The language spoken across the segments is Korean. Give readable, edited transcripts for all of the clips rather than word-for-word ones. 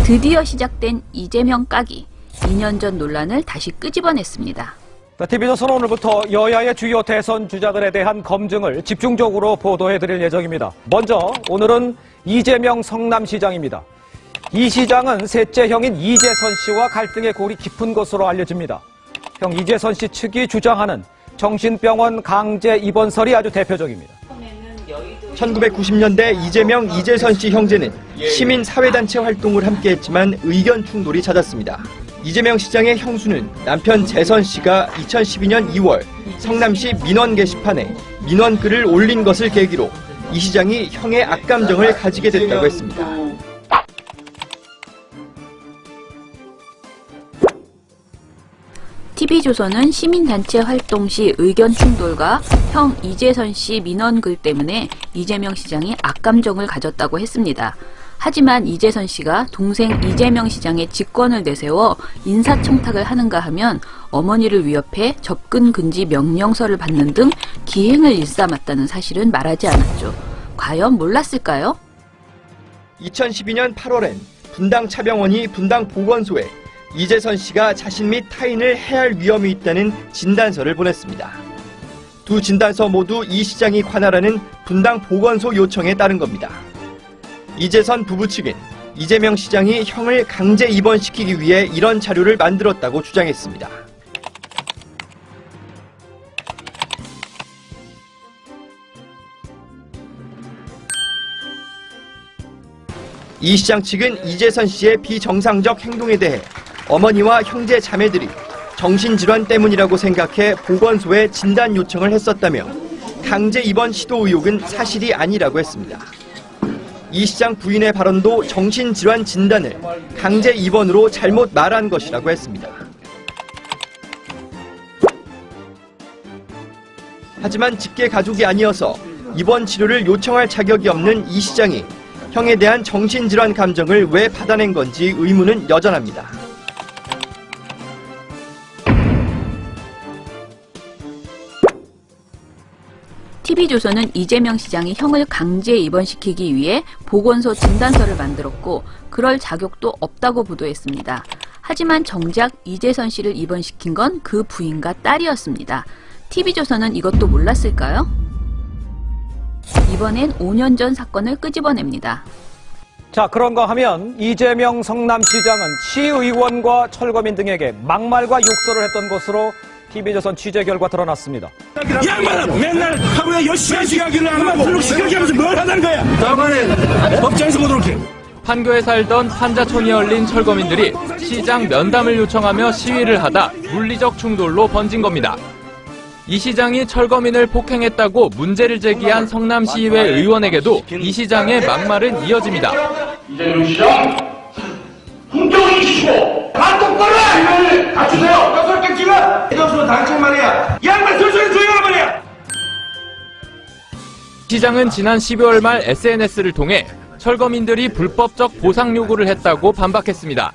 드디어 시작된 이재명 까기. 2년 전 논란을 다시 끄집어냈습니다. TV조선 오늘부터 여야의 주요 대선 주자들에 대한 검증을 집중적으로 보도해드릴 예정입니다. 먼저 오늘은 이재명 성남시장입니다. 이 시장은 셋째 형인 이재선 씨와 갈등의 골이 깊은 것으로 알려집니다. 형 이재선 씨 측이 주장하는 정신병원 강제 입원설이 아주 대표적입니다. 1990년대 이재명, 이재선 씨 형제는 시민사회단체 활동을 함께했지만 의견 충돌이 잦았습니다. 이재명 시장의 형수는 남편 재선 씨가 2012년 2월 성남시 민원 게시판에 민원글을 올린 것을 계기로 이 시장이 형의 악감정을 가지게 됐다고 했습니다. TV조선은 시민단체 활동 시 의견 충돌과 형 이재선 씨 민원글 때문에 이재명 시장이 악감정을 가졌다고 했습니다. 하지만 이재선 씨가 동생 이재명 시장의 직권을 내세워 인사청탁을 하는가 하면 어머니를 위협해 접근 금지 명령서를 받는 등 기행을 일삼았다는 사실은 말하지 않았죠. 과연 몰랐을까요? 2012년 8월엔 분당 차병원이 분당 보건소에 이재선 씨가 자신 및 타인을 해할 위험이 있다는 진단서를 보냈습니다. 두 진단서 모두 이 시장이 관할하는 분당 보건소 요청에 따른 겁니다. 이재선 부부 측은 이재명 시장이 형을 강제 입원시키기 위해 이런 자료를 만들었다고 주장했습니다. 이 시장 측은 이재선 씨의 비정상적 행동에 대해 어머니와 형제 자매들이 정신질환 때문이라고 생각해 보건소에 진단 요청을 했었다며 강제 입원 시도 의혹은 사실이 아니라고 했습니다. 이 시장 부인의 발언도 정신질환 진단을 강제 입원으로 잘못 말한 것이라고 했습니다. 하지만 직계 가족이 아니어서 입원 치료를 요청할 자격이 없는 이 시장이 형에 대한 정신질환 감정을 왜 받아낸 건지 의문은 여전합니다. TV조선은 이재명 시장이 형을 강제 입원시키기 위해 보건소 진단서를 만들었고 그럴 자격도 없다고 보도했습니다. 하지만 정작 이재선 씨를 입원시킨 건 그 부인과 딸이었습니다. TV조선은 이것도 몰랐을까요? 이번엔 5년 전 사건을 끄집어냅니다. 자, 그런가 하면 이재명 성남시장은 시의원과 철거민 등에게 막말과 욕설을 했던 것으로 TV조선 취재 결과 드러났습니다. 양반은 맨날 하루에 10시간씩 하기를 안 하고 불룩시간게 하면서 뭘 하는 거야? 저번에 법정에서 보도록 해. 판교에 살던 판자촌이 열린 철거민들이 시장 면담을 요청하며 시위를 하다 물리적 충돌로 번진 겁니다. 이 시장이 철거민을 폭행했다고 문제를 제기한 성남시의회 의원에게도 이 시장의 막말은 이어집니다. 이재명 시장, 품격을 지키고 다 똑바로 해! 갖추세요! 떡소리 찍어! 이동수는 당신 말이야! 양말 술술이 조용한 말이야! 시장은 지난 12월 말 SNS를 통해 철거민들이 불법적 보상 요구를 했다고 반박했습니다.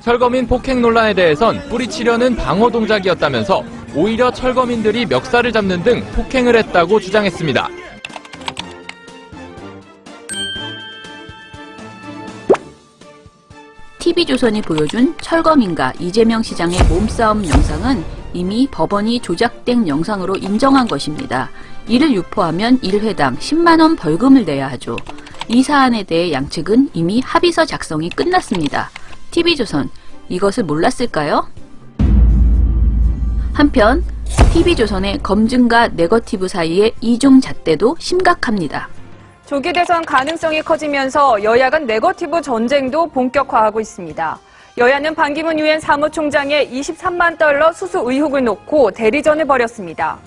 철거민 폭행 논란에 대해선 뿌리치려는 방어 동작이었다면서 오히려 철거민들이 멱살을 잡는 등 폭행을 했다고 주장했습니다. TV조선이 보여준 철거민과 이재명 시장의 몸싸움 영상은 이미 법원이 조작된 영상으로 인정한 것입니다. 이를 유포하면 1회당 10만 원 벌금을 내야 하죠. 이 사안에 대해 양측은 이미 합의서 작성이 끝났습니다. TV조선, 이것을 몰랐을까요? 한편 TV조선의 검증과 네거티브 사이의 이중 잣대도 심각합니다. 조기 대선 가능성이 커지면서 여야 간 네거티브 전쟁도 본격화하고 있습니다. 여야는 반기문 유엔 사무총장의 23만 달러 수수 의혹을 놓고 대리전을 벌였습니다.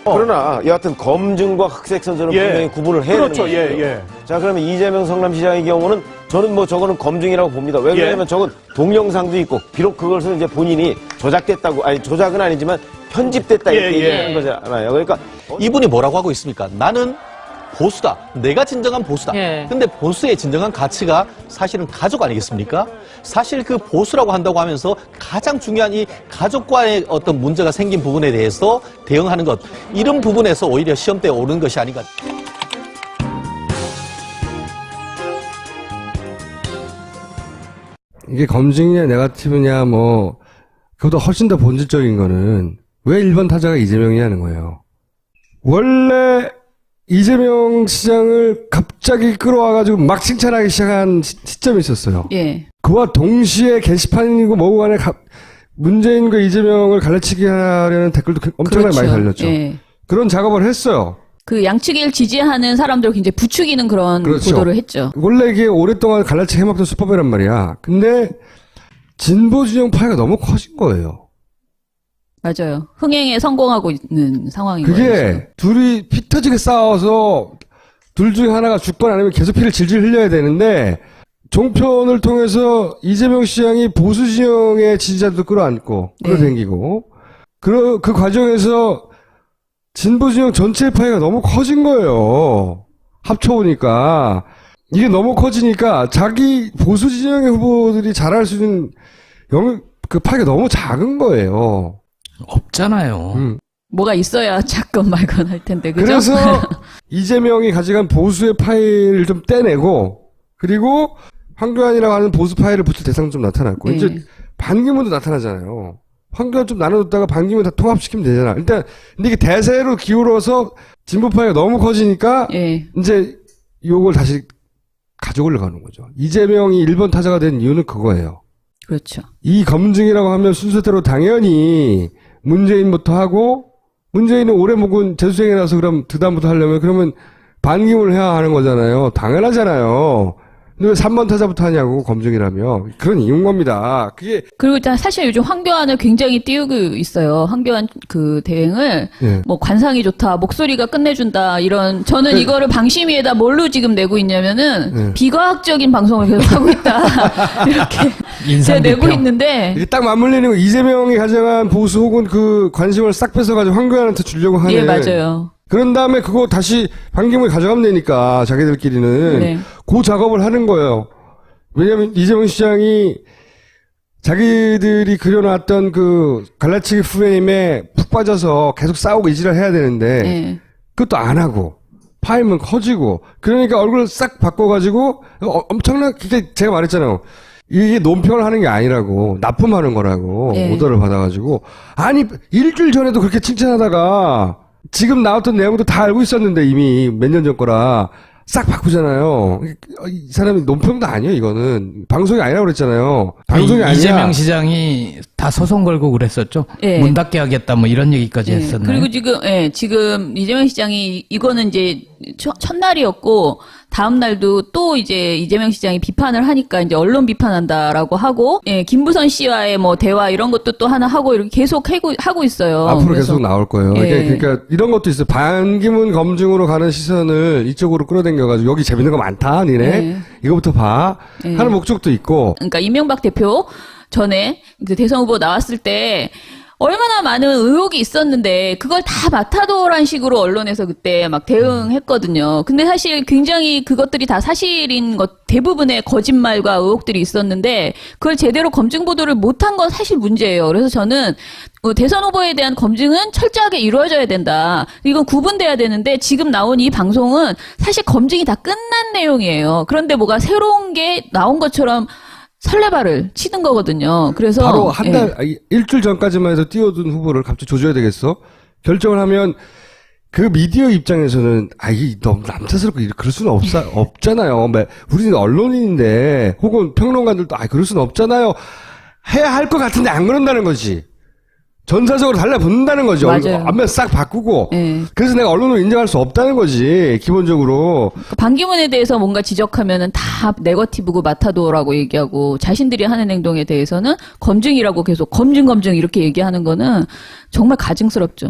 그러나 여하튼 검증과 흑색 선전은 분명히 구분을 해야 되는 거죠. 자, 그러면 이재명 성남시장의 경우는 저는 뭐 저거는 검증이라고 봅니다. 왜 그러냐면 저건 동영상도 있고 비록 그것을 이제 본인이 조작됐다고, 아니 조작은 아니지만 편집됐다 이렇게 얘기하는 거잖아요. 그러니까 이분이 뭐라고 하고 있습니까? 나는 보수다. 내가 진정한 보수다. 근데 보수의 진정한 가치가 사실은 가족 아니겠습니까? 사실 그 보수라고 한다고 하면서 가장 중요한 이 가족과의 어떤 문제가 생긴 부분에 대해서 대응하는 것, 이런 부분에서 오히려 시험대에 오르는 것이 아닌가. 이게 검증이냐 네거티브냐 뭐 그보다 훨씬 더 본질적인 거는 왜 1번 타자가 이재명이냐는 거예요. 원래 이재명 시장을 갑자기 끌어와가지고 막 칭찬하기 시작한 시점이 있었어요. 예. 그와 동시에 게시판이고 뭐고 간에 문재인과 이재명을 갈라치기 하려는 댓글도 엄청나게 그렇죠. 많이 달렸죠. 예. 그런 작업을 했어요. 그 양측을 지지하는 사람들을 굉장히 부추기는 그런 그렇죠. 보도를 했죠. 원래 이게 오랫동안 갈라치기 해먹던 수법이란 말이야. 근데 진보 진영 파이가 너무 커진 거예요. 맞아요. 흥행에 성공하고 있는 상황인 거예요. 그게 둘이 피 터지게 싸워서 둘 중에 하나가 죽거나 아니면 계속 피를 질질 흘려야 되는데 종편을 통해서 이재명 시장이 보수 진영의 지지자들도 끌어안고 끌어당기고 그 과정에서 진보 진영 전체 파이가 너무 커진 거예요. 합쳐보니까 이게 너무 커지니까 자기 보수 진영의 후보들이 잘할 수 있는 그 파이가 너무 작은 거예요. 없잖아요. 뭐가 있어야 작건 말건 할 텐데, 그죠? 그래서 이재명이 가져간 보수의 파일을 좀 떼내고 그리고 황교안이라고 하는 보수 파일을 붙일 대상도 좀 나타났고 이제 반기문도 나타나잖아요. 황교안 좀 나눠뒀다가 반기문 다 통합시키면 되잖아. 일단 근데 이게 대세로 기울어서 진보 파이가 너무 커지니까 이제 요걸 다시 가져오려고 하는 거죠. 이재명이 1번 타자가 된 이유는 그거예요. 그렇죠. 이 검증이라고 하면 순서대로 당연히 문재인부터 하고 문재인은 올해 묵은 재수생이라서 그럼 그다음부터 하려면 그러면 반기문을 해야 하는 거잖아요. 당연하잖아요. 근데 왜 3번 타자부터 하냐고 검증이라며 그런 이유인 겁니다. 그게 그리고 일단 사실 요즘 황교안을 굉장히 띄우고 있어요. 황교안 그 대행을 뭐 관상이 좋다, 목소리가 끝내준다 이런 저는 이거를 방심위에다 뭘로 지금 내고 있냐면은 비과학적인 방송을 계속 하고 있다 이렇게 제가 내고 있는데 이게 딱 맞물리는 거 이재명이 가져간 보수 혹은 그 관심을 싹 뺏어가지고 황교안한테 주려고 하는. 예, 맞아요. 그런 다음에 그거 다시 반기문이 가져가면 되니까 자기들끼리는 그 작업을 하는 거예요. 왜냐하면 이재명 시장이 자기들이 그려놨던 그 갈라치기 프레임에 푹 빠져서 계속 싸우고 이지랄 해야 되는데 그것도 안 하고 파이면 커지고 그러니까 얼굴을 싹 바꿔가지고 엄청나게 제가 말했잖아요. 이게 논평을 하는 게 아니라고 납품하는 거라고 오더를 받아가지고 아니 일주일 전에도 그렇게 칭찬하다가 지금 나왔던 내용도 다 알고 있었는데 이미 몇 년 전 거라 싹 바꾸잖아요. 이 사람이 논평도 아니에요. 이거는 방송이 아니라고 그랬잖아요. 방송이 아니야. 이재명 시장이 다 소송 걸고 그랬었죠. 문 닫게 하겠다 뭐 이런 얘기까지 했었나요? 그리고 지금 이재명 시장이 이거는 이제 첫날이었고 다음 날도 또 이제 이재명 시장이 비판을 하니까 이제 언론 비판한다라고 하고 김부선 씨와의 뭐 대화 이런 것도 또 하나 하고 이렇게 계속 하고 있어요. 앞으로 계속 나올 거예요. 그러니까 이런 것도 있어요. 반기문 검증으로 가는 시선을 이쪽으로 끌어당겨가지고 여기 재밌는 거 많다 니네 이거부터 봐 하는 목적도 있고. 그러니까 이명박 대표 전에 대선 후보 나왔을 때 얼마나 많은 의혹이 있었는데 그걸 다 마타도란 식으로 언론에서 그때 막 대응했거든요. 근데 사실 굉장히 그것들이 다 사실인 것 대부분의 거짓말과 의혹들이 있었는데 그걸 제대로 검증 보도를 못한 건 사실 문제예요. 그래서 저는 대선 후보에 대한 검증은 철저하게 이루어져야 된다. 이건 구분돼야 되는데 지금 나온 이 방송은 사실 검증이 다 끝난 내용이에요. 그런데 뭐가 새로운 게 나온 것처럼 설레발을 치는 거거든요. 그래서 바로 한 달, 일주일 전까지만 해도 띄워둔 후보를 갑자기 조져야 되겠어? 결정을 하면 그 미디어 입장에서는 이게 너무 남탓스럽고 그럴 수는 없잖아요. 우리는 언론인인데 혹은 평론가들도 그럴 수는 없잖아요. 해야 할 것 같은데 안 그런다는 거지. 전사적으로 달라붙는다는 거죠. 앞면 싹 바꾸고. 그래서 내가 언론을 인정할 수 없다는 거지. 기본적으로. 반기문에 대해서 뭔가 지적하면은 다 네거티브고 마타도라고 얘기하고 자신들이 하는 행동에 대해서는 검증이라고 계속 검증 이렇게 얘기하는 거는 정말 가증스럽죠.